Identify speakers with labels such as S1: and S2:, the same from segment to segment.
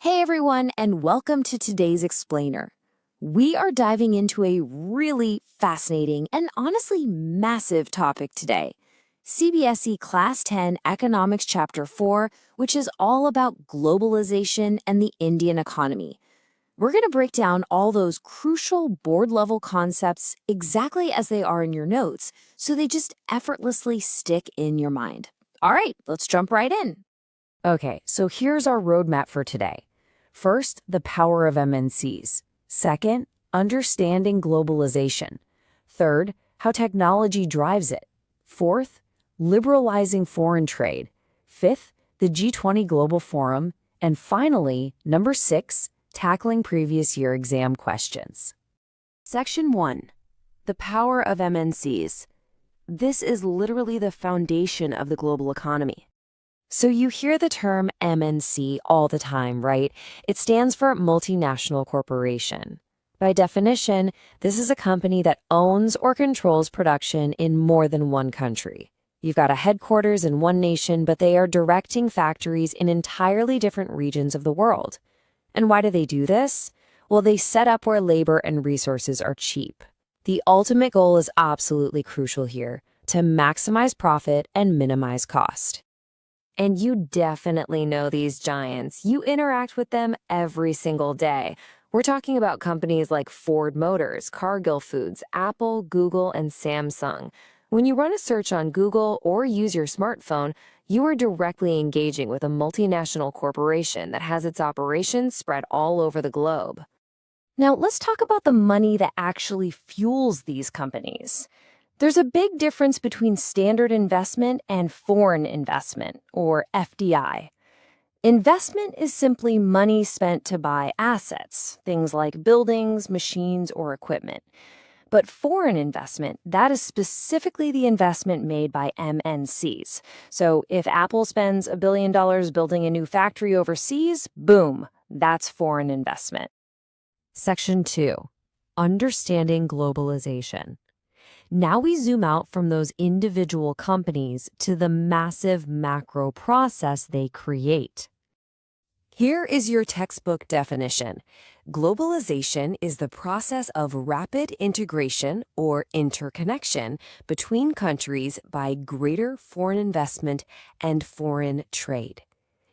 S1: Hey everyone, and welcome to today's Explainer. We are diving into a really fascinating and honestly massive topic today. CBSE Class 10 Economics Chapter 4, which is all about globalization and the Indian economy. We're going to break down all those crucial board-level concepts exactly as they are in your notes, so they just effortlessly stick in your mind. All right, let's jump right in. Okay, so here's our roadmap for today. First, the power of MNCs. Second, understanding globalization. Third, how technology drives it. Fourth, liberalizing foreign trade. Fifth, the G20 Global Forum. And finally, number 6, tackling previous year exam questions. Section 1. The power of MNCs. This is literally the foundation of the global economy. So you hear the term MNC all the time, right? It stands for multinational corporation. By definition, this is a company that owns or controls production in more than one country. You've got a headquarters in one nation, but they are directing factories in entirely different regions of the world. And why do they do this? Well, they set up where labor and resources are cheap. The ultimate goal is absolutely crucial here, to maximize profit and minimize cost. And you definitely know these giants. You interact with them every single day. We're talking about companies like Ford Motors, Cargill Foods, Apple, Google, and Samsung. When you run a search on Google or use your smartphone, you are directly engaging with a multinational corporation that has its operations spread all over the globe. Now, let's talk about the money that actually fuels these companies. There's a big difference between standard investment and foreign investment, or FDI. Investment is simply money spent to buy assets, things like buildings, machines, or equipment. But foreign investment, that is specifically the investment made by MNCs. So if Apple spends $1 billion building a new factory overseas, boom, that's foreign investment. Section 2. Understanding globalization. Now we zoom out from those individual companies to the massive macro process they create. Here is your textbook definition. Globalization is the process of rapid integration or interconnection between countries by greater foreign investment and foreign trade.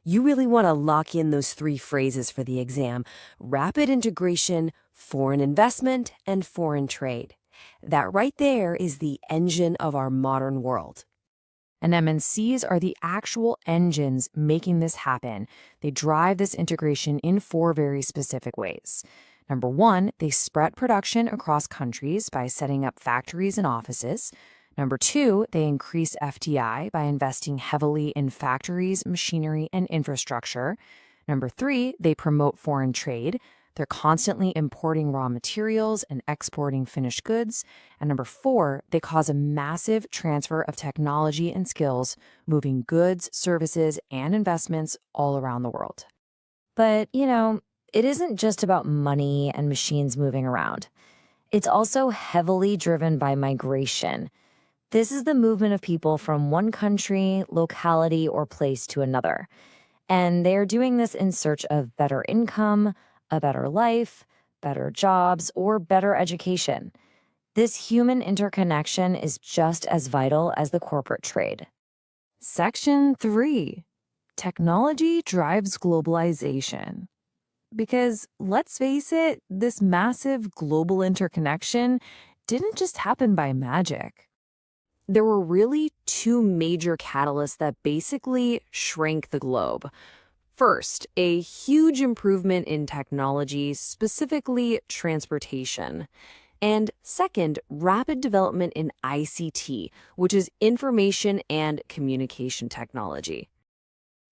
S1: You really want to lock in those 3 phrases for the exam: rapid integration, foreign investment, and foreign trade. That right there is the engine of our modern world. And MNCs are the actual engines making this happen. They drive this integration in 4 very specific ways. Number 1, they spread production across countries by setting up factories and offices. Number 2, they increase FDI by investing heavily in factories, machinery, and infrastructure. Number 3, they promote foreign trade. They're constantly importing raw materials and exporting finished goods. And number 4, they cause a massive transfer of technology and skills, moving goods, services, and investments all around the world. But, it isn't just about money and machines moving around. It's also heavily driven by migration. This is the movement of people from one country, locality, or place to another. And they are doing this in search of better income, a better life, better jobs, or better education. This human interconnection is just as vital as the corporate trade. Section 3. Technology drives globalization. Because let's face it, this massive global interconnection didn't just happen by magic. There were really 2 major catalysts that basically shrank the globe. First, a huge improvement in technology, specifically transportation. And second, rapid development in ICT, which is information and communication technology.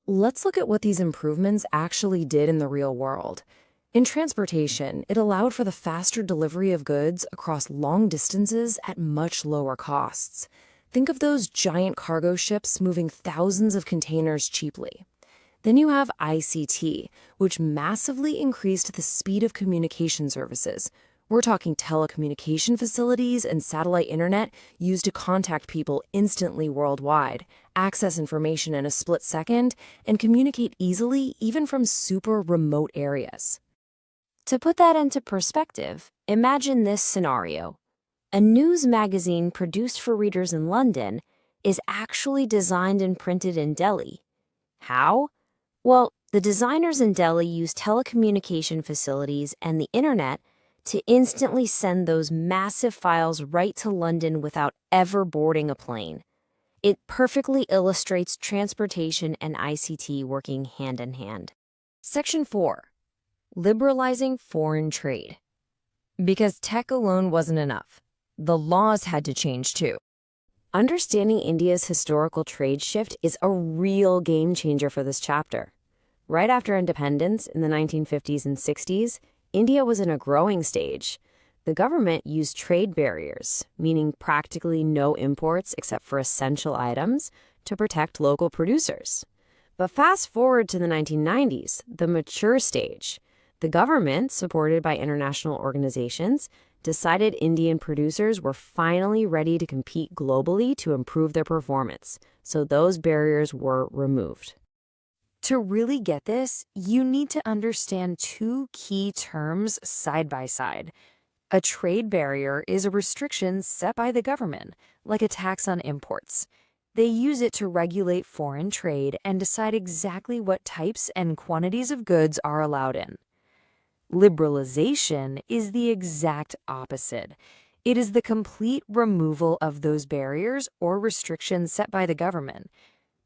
S1: Let's look at what these improvements actually did in the real world. In transportation, it allowed for the faster delivery of goods across long distances at much lower costs. Think of those giant cargo ships moving thousands of containers cheaply. Then you have ICT, which massively increased the speed of communication services, We're talking telecommunication facilities and satellite internet used to contact people instantly worldwide, access information in a split second, and communicate easily even from super remote areas. To put that into perspective, imagine this scenario. A news magazine produced for readers in London is actually designed and printed in Delhi. How? Well, the designers in Delhi use telecommunication facilities and the internet to instantly send those massive files right to London without ever boarding a plane. It perfectly illustrates transportation and ICT working hand in hand. Section 4. Liberalizing foreign trade. Because tech alone wasn't enough, the laws had to change too. Understanding India's historical trade shift is a real game changer for this chapter. Right after independence in the 1950s and 60s, India was in a growing stage. The government used trade barriers, meaning practically no imports except for essential items, to protect local producers. But fast forward to the 1990s, the mature stage. The government, supported by international organizations, decided Indian producers were finally ready to compete globally to improve their performance, so those barriers were removed. To really get this, you need to understand two key terms side by side. A trade barrier is a restriction set by the government, like a tax on imports. They use it to regulate foreign trade and decide exactly what types and quantities of goods are allowed in. Liberalization is the exact opposite. It is the complete removal of those barriers or restrictions set by the government.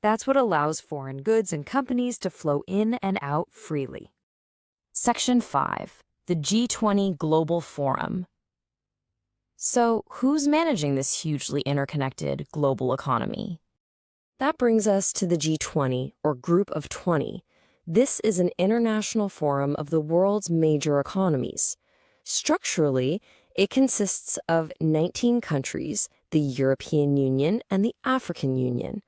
S1: That's what allows foreign goods and companies to flow in and out freely. Section 5. The G20 Global Forum. So, who's managing this hugely interconnected global economy? That brings us to the G20, or Group of 20. This is an international forum of the world's major economies. Structurally, it consists of 19 countries, the European Union and the African Union.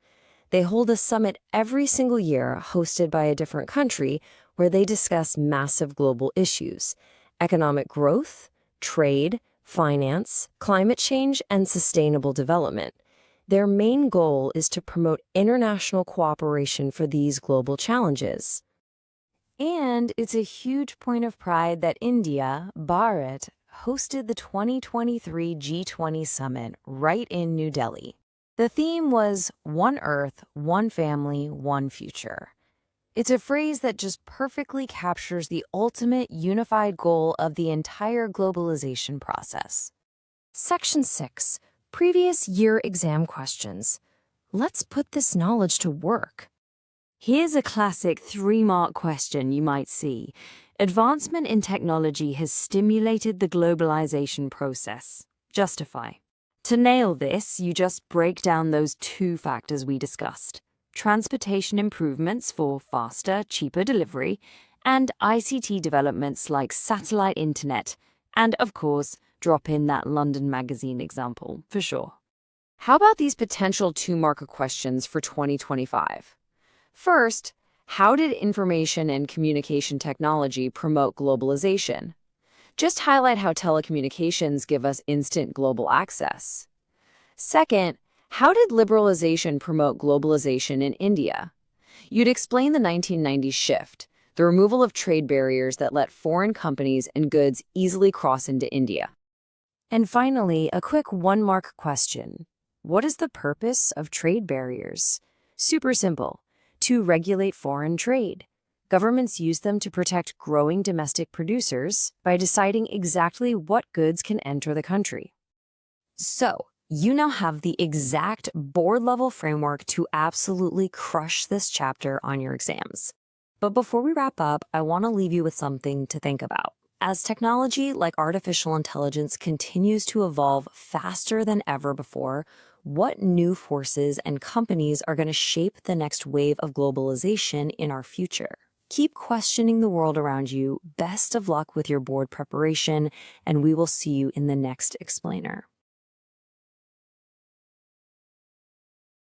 S1: They hold a summit every single year hosted by a different country where they discuss massive global issues: economic growth, trade, finance, climate change, and sustainable development. Their main goal is to promote international cooperation for these global challenges. And it's a huge point of pride that India, Bharat, hosted the 2023 G20 summit right in New Delhi. The theme was One Earth, One Family, One Future. It's a phrase that just perfectly captures the ultimate unified goal of the entire globalization process. Section 6. Previous year exam questions. Let's put this knowledge to work. Here's a classic 3-mark question you might see. Advancement in technology has stimulated the globalization process. Justify. To nail this, you just break down those two factors we discussed: transportation improvements for faster, cheaper delivery, and ICT developments like satellite internet, and of course, drop in that London Magazine example, for sure. How about these potential 2-marker questions for 2025? First, how did information and communication technology promote globalization? Just highlight how telecommunications give us instant global access. Second, how did liberalization promote globalization in India? You'd explain the 1990s shift, the removal of trade barriers that let foreign companies and goods easily cross into India. And finally, a quick 1-mark question. What is the purpose of trade barriers? Super simple: to regulate foreign trade. Governments use them to protect growing domestic producers by deciding exactly what goods can enter the country. So, you now have the exact board-level framework to absolutely crush this chapter on your exams. But before we wrap up, I want to leave you with something to think about. As technology like artificial intelligence continues to evolve faster than ever before, what new forces and companies are going to shape the next wave of globalization in our future? Keep questioning the world around you. Best of luck with your board preparation, and we will see you in the next explainer.